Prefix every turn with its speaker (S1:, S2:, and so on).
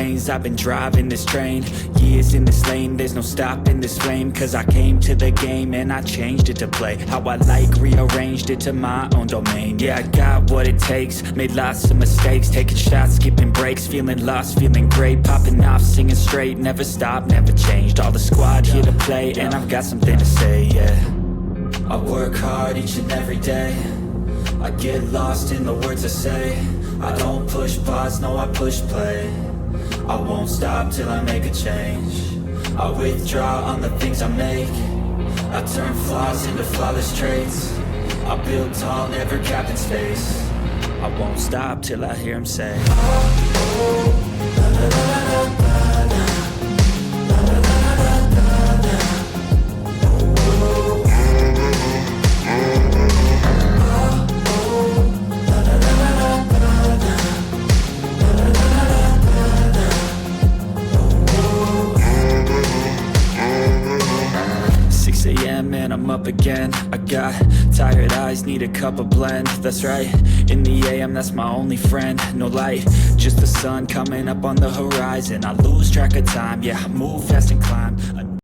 S1: lanes, I've been driving this train. Years in this lane, there's no stopping this flame. Cause I came to the game and I changed it to play how I like, rearranged it to my own domain. Yeah, I got what it takes, made lots of mistakes, taking shots, skipping breaks, feeling lost, feeling great, popping off, singing straight, never stopped, never changed. All the squad here to play, and I've got something to say, yeah. I work hard each and every day, I get lost in the words I say. I don't push pause, no I push play. I won't stop till I make a change. I withdraw on the things I make. I turn flaws into flawless traits. I build tall, never capped in space. I won't stop till I hear him say, and I'm up again. I got tired eyes, need a cup of blend. That's right, in the AM, that's my only friend. No light, just the sun coming up on the horizon. I lose track of time, yeah, I move fast and climb